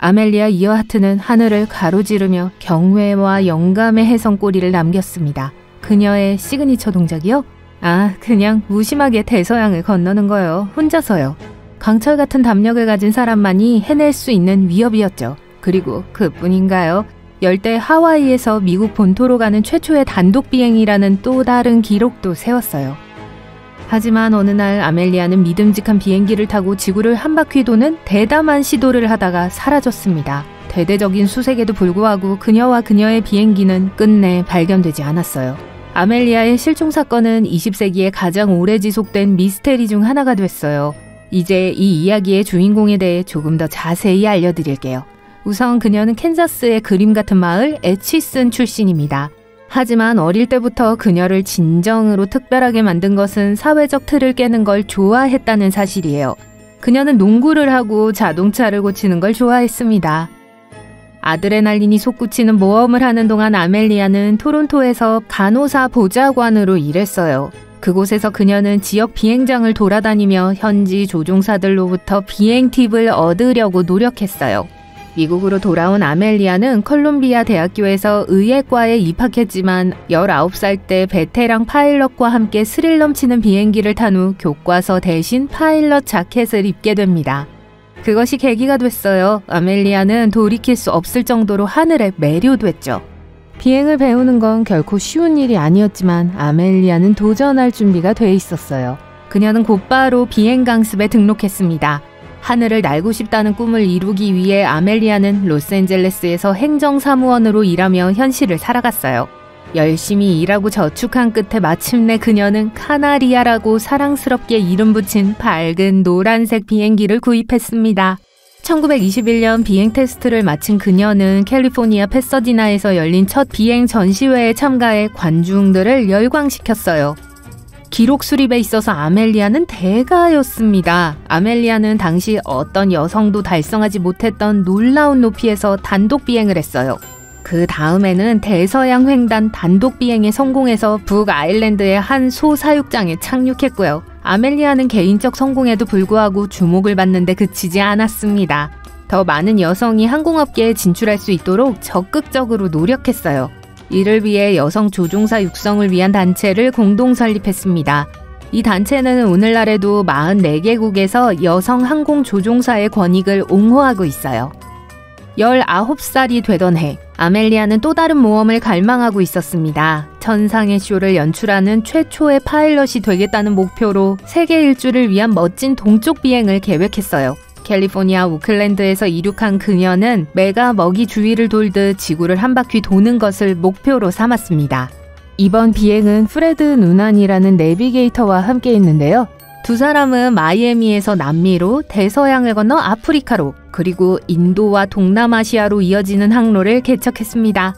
아멜리아 이어하트는 하늘을 가로지르며 경외와 영감의 해성꼬리를 남겼습니다. 그녀의 시그니처 동작이요? 그냥 무심하게 대서양을 건너는 거요. 혼자서요. 강철 같은 담력을 가진 사람만이 해낼 수 있는 위협이었죠. 그리고 그뿐인가요? 열대 하와이에서 미국 본토로 가는 최초의 단독 비행이라는 또 다른 기록도 세웠어요. 하지만 어느 날 아멜리아는 믿음직한 비행기를 타고 지구를 한 바퀴 도는 대담한 시도를 하다가 사라졌습니다. 대대적인 수색에도 불구하고 그녀와 그녀의 비행기는 끝내 발견되지 않았어요. 아멜리아의 실종 사건은 20세기에 가장 오래 지속된 미스테리 중 하나가 됐어요. 이제 이 이야기의 주인공에 대해 조금 더 자세히 알려드릴게요. 우선 그녀는 캔자스의 그림 같은 마을 애치슨 출신입니다. 하지만 어릴 때부터 그녀를 진정으로 특별하게 만든 것은 사회적 틀을 깨는 걸 좋아했다는 사실이에요. 그녀는 농구를 하고 자동차를 고치는 걸 좋아했습니다. 아드레날린이 솟구치는 모험을 하는 동안 아멜리아는 토론토에서 간호사 보좌관으로 일했어요. 그곳에서 그녀는 지역 비행장을 돌아다니며 현지 조종사들로부터 비행 팁을 얻으려고 노력했어요. 미국으로 돌아온 아멜리아는 컬럼비아 대학교에서 의예과에 입학했지만 19살 때 베테랑 파일럿과 함께 스릴 넘치는 비행기를 탄 후 교과서 대신 파일럿 자켓을 입게 됩니다. 그것이 계기가 됐어요. 아멜리아는 돌이킬 수 없을 정도로 하늘에 매료됐죠. 비행을 배우는 건 결코 쉬운 일이 아니었지만 아멜리아는 도전할 준비가 돼 있었어요. 그녀는 곧바로 비행 강습에 등록했습니다. 하늘을 날고 싶다는 꿈을 이루기 위해 아멜리아는 로스앤젤레스에서 행정사무원으로 일하며 현실을 살아갔어요. 열심히 일하고 저축한 끝에 마침내 그녀는 카나리아라고 사랑스럽게 이름 붙인 밝은 노란색 비행기를 구입했습니다. 1921년 비행 테스트를 마친 그녀는 캘리포니아 패서디나에서 열린 첫 비행 전시회에 참가해 관중들을 열광시켰어요. 기록 수립에 있어서 아멜리아는 대가였습니다. 아멜리아는 당시 어떤 여성도 달성하지 못했던 놀라운 높이에서 단독 비행을 했어요. 그 다음에는 대서양 횡단 단독 비행에 성공해서 북아일랜드의 한 소사육장에 착륙했고요. 아멜리아는 개인적 성공에도 불구하고 주목을 받는데 그치지 않았습니다. 더 많은 여성이 항공업계에 진출할 수 있도록 적극적으로 노력했어요. 이를 위해 여성 조종사 육성을 위한 단체를 공동 설립했습니다. 이 단체는 오늘날에도 44개국에서 여성 항공 조종사의 권익을 옹호하고 있어요. 19살이 되던 해, 아멜리아는 또 다른 모험을 갈망하고 있었습니다. 천상의 쇼를 연출하는 최초의 파일럿이 되겠다는 목표로 세계 일주를 위한 멋진 동쪽 비행을 계획했어요. 캘리포니아 오클랜드에서 이륙한 그녀는 매가 먹이 주위를 돌듯 지구를 한 바퀴 도는 것을 목표로 삼았습니다. 이번 비행은 프레드 누난이라는 내비게이터와 함께 했는데요. 두 사람은 마이애미에서 남미로, 대서양을 건너 아프리카로, 그리고 인도와 동남아시아로 이어지는 항로를 개척했습니다.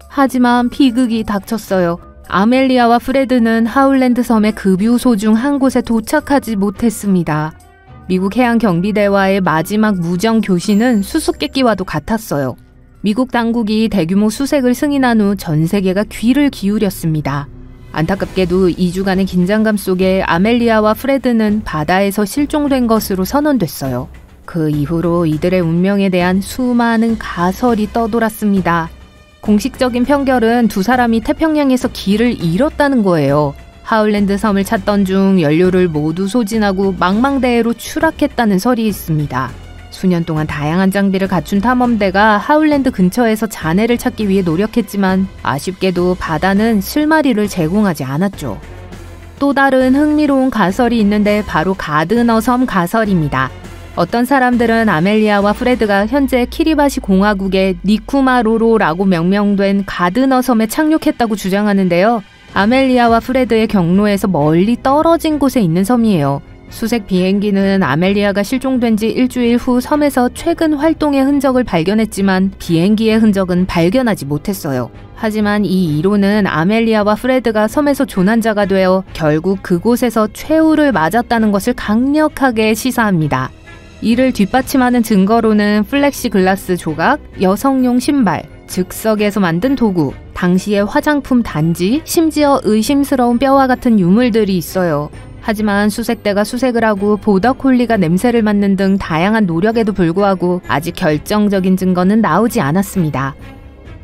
하지만 비극이 닥쳤어요. 아멜리아와 프레드는 하울랜드 섬의 급유소 중 한 곳에 도착하지 못했습니다. 미국 해양경비대와의 마지막 무정 교신은 수수께끼와도 같았어요. 미국 당국이 대규모 수색을 승인한 후 전 세계가 귀를 기울였습니다. 안타깝게도 2주간의 긴장감 속에 아멜리아와 프레드는 바다에서 실종된 것으로 선언됐어요. 그 이후로 이들의 운명에 대한 수많은 가설이 떠돌았습니다. 공식적인 편결은 두 사람이 태평양에서 길을 잃었다는 거예요. 하울랜드 섬을 찾던 중 연료를 모두 소진하고 망망대해로 추락했다는 설이 있습니다. 수년 동안 다양한 장비를 갖춘 탐험대가 하울랜드 근처에서 잔해를 찾기 위해 노력했지만 아쉽게도 바다는 실마리를 제공하지 않았죠. 또 다른 흥미로운 가설이 있는데 바로 가드너 섬 가설입니다. 어떤 사람들은 아멜리아와 프레드가 현재 키리바시 공화국의 니쿠마로로라고 명명된 가드너 섬에 착륙했다고 주장하는데요. 아멜리아와 프레드의 경로에서 멀리 떨어진 곳에 있는 섬이에요. 수색 비행기는 아멜리아가 실종된 지 일주일 후 섬에서 최근 활동의 흔적을 발견했지만 비행기의 흔적은 발견하지 못했어요. 하지만 이 이론은 아멜리아와 프레드가 섬에서 조난자가 되어 결국 그곳에서 최후를 맞았다는 것을 강력하게 시사합니다. 이를 뒷받침하는 증거로는 플렉시글라스 조각, 여성용 신발, 즉석에서 만든 도구, 당시의 화장품 단지, 심지어 의심스러운 뼈와 같은 유물들이 있어요. 하지만 수색대가 수색을 하고 보더콜리가 냄새를 맡는 등 다양한 노력에도 불구하고 아직 결정적인 증거는 나오지 않았습니다.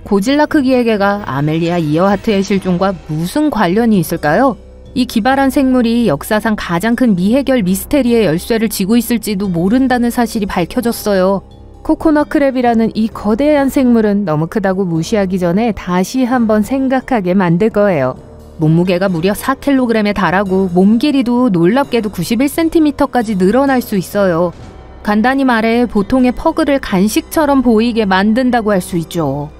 고질라 크기의 개가 아멜리아 이어하트의 실종과 무슨 관련이 있을까요? 이 기발한 생물이 역사상 가장 큰 미해결 미스테리의 열쇠를 쥐고 있을지도 모른다는 사실이 밝혀졌어요. 코코넛 크랩이라는 이 거대한 생물은 너무 크다고 무시하기 전에 다시 한번 생각하게 만들 거예요. 몸무게가 무려 4kg에 달하고 몸 길이도 놀랍게도 91cm까지 늘어날 수 있어요. 간단히 말해 보통의 퍼그를 간식처럼 보이게 만든다고 할 수 있죠.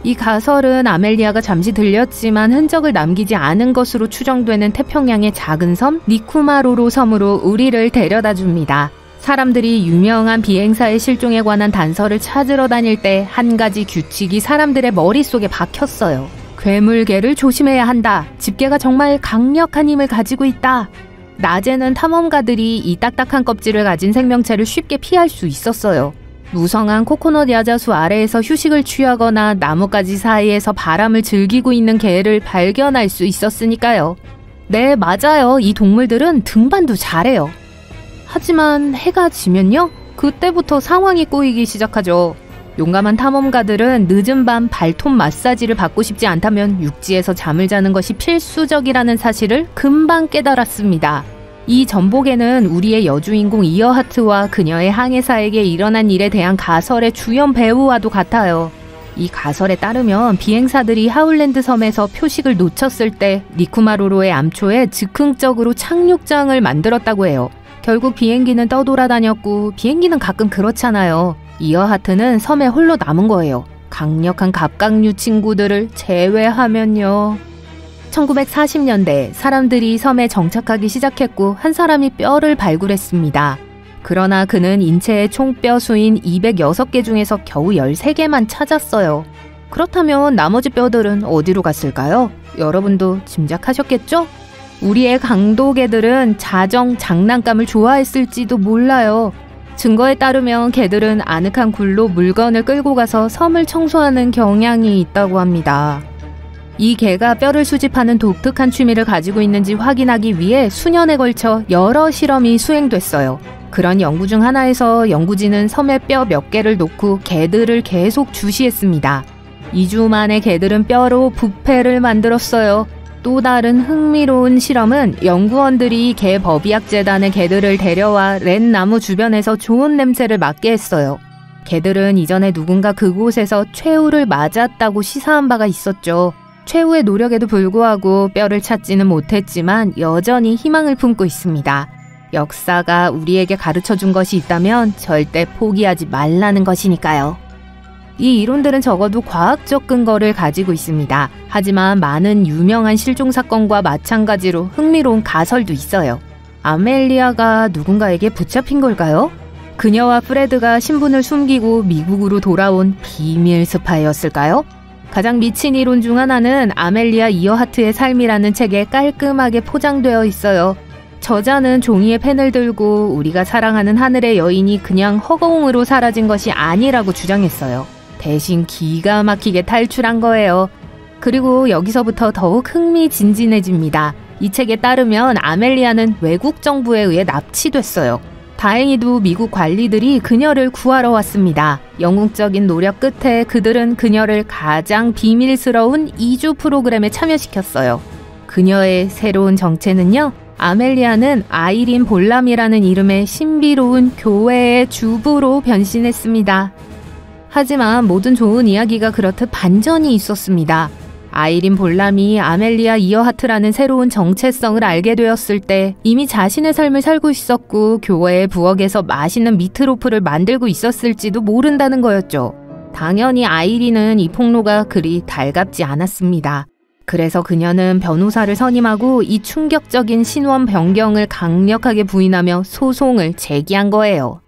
이 가설은 아멜리아가 잠시 들렸지만 흔적을 남기지 않은 것으로 추정되는 태평양의 작은 섬 니쿠마로로 섬으로 우리를 데려다 줍니다. 사람들이 유명한 비행사의 실종에 관한 단서를 찾으러 다닐 때 한 가지 규칙이 사람들의 머릿속에 박혔어요. 괴물개를 조심해야 한다. 집게가 정말 강력한 힘을 가지고 있다. 낮에는 탐험가들이 이 딱딱한 껍질을 가진 생명체를 쉽게 피할 수 있었어요. 무성한 코코넛 야자수 아래에서 휴식을 취하거나 나뭇가지 사이에서 바람을 즐기고 있는 개를 발견할 수 있었으니까요. 네, 맞아요. 이 동물들은 등반도 잘해요. 하지만 해가 지면요? 그때부터 상황이 꼬이기 시작하죠. 용감한 탐험가들은 늦은 밤 발톱 마사지를 받고 싶지 않다면 육지에서 잠을 자는 것이 필수적이라는 사실을 금방 깨달았습니다. 이 전복에는 우리의 여주인공 이어하트와 그녀의 항해사에게 일어난 일에 대한 가설의 주연 배우와도 같아요. 이 가설에 따르면 비행사들이 하울랜드 섬에서 표식을 놓쳤을 때 니쿠마로로의 암초에 즉흥적으로 착륙장을 만들었다고 해요. 결국 비행기는 떠돌아다녔고 비행기는 가끔 그렇잖아요. 이어하트는 섬에 홀로 남은 거예요. 강력한 갑각류 친구들을 제외하면요. 1940년대 사람들이 섬에 정착하기 시작했고 한 사람이 뼈를 발굴했습니다. 그러나 그는 인체의 총뼈 수인 206개 중에서 겨우 13개만 찾았어요. 그렇다면 나머지 뼈들은 어디로 갔을까요? 여러분도 짐작하셨겠죠? 우리의 강도개들은 자정, 장난감을 좋아했을지도 몰라요. 증거에 따르면 개들은 아늑한 굴로 물건을 끌고 가서 섬을 청소하는 경향이 있다고 합니다. 이 개가 뼈를 수집하는 독특한 취미를 가지고 있는지 확인하기 위해 수년에 걸쳐 여러 실험이 수행됐어요. 그런 연구 중 하나에서 연구진은 섬에 뼈 몇 개를 놓고 개들을 계속 주시했습니다. 2주 만에 개들은 뼈로 부페를 만들었어요. 또 다른 흥미로운 실험은 연구원들이 개 법의학재단의 개들을 데려와 렌나무 주변에서 좋은 냄새를 맡게 했어요. 개들은 이전에 누군가 그곳에서 최후를 맞았다고 시사한 바가 있었죠. 최후의 노력에도 불구하고 뼈를 찾지는 못했지만 여전히 희망을 품고 있습니다. 역사가 우리에게 가르쳐준 것이 있다면 절대 포기하지 말라는 것이니까요. 이 이론들은 적어도 과학적 근거를 가지고 있습니다. 하지만 많은 유명한 실종 사건과 마찬가지로 흥미로운 가설도 있어요. 아멜리아가 누군가에게 붙잡힌 걸까요? 그녀와 프레드가 신분을 숨기고 미국으로 돌아온 비밀 스파이였을까요? 가장 미친 이론 중 하나는 아멜리아 이어하트의 삶이라는 책에 깔끔하게 포장되어 있어요. 저자는 종이에 펜을 들고 우리가 사랑하는 하늘의 여인이 그냥 허공으로 사라진 것이 아니라고 주장했어요. 대신 기가 막히게 탈출한 거예요. 그리고 여기서부터 더욱 흥미진진해집니다. 이 책에 따르면 아멜리아는 외국 정부에 의해 납치됐어요. 다행히도 미국 관리들이 그녀를 구하러 왔습니다. 영웅적인 노력 끝에 그들은 그녀를 가장 비밀스러운 이주 프로그램에 참여시켰어요. 그녀의 새로운 정체는요, 아멜리아는 아이린 볼람이라는 이름의 신비로운 교회의 주부로 변신했습니다. 하지만 모든 좋은 이야기가 그렇듯 반전이 있었습니다. 아이린 볼람이 아멜리아 이어하트라는 새로운 정체성을 알게 되었을 때 이미 자신의 삶을 살고 있었고 교회의 부엌에서 맛있는 미트로프를 만들고 있었을지도 모른다는 거였죠. 당연히 아이린은 이 폭로가 그리 달갑지 않았습니다. 그래서 그녀는 변호사를 선임하고 이 충격적인 신원 변경을 강력하게 부인하며 소송을 제기한 거예요.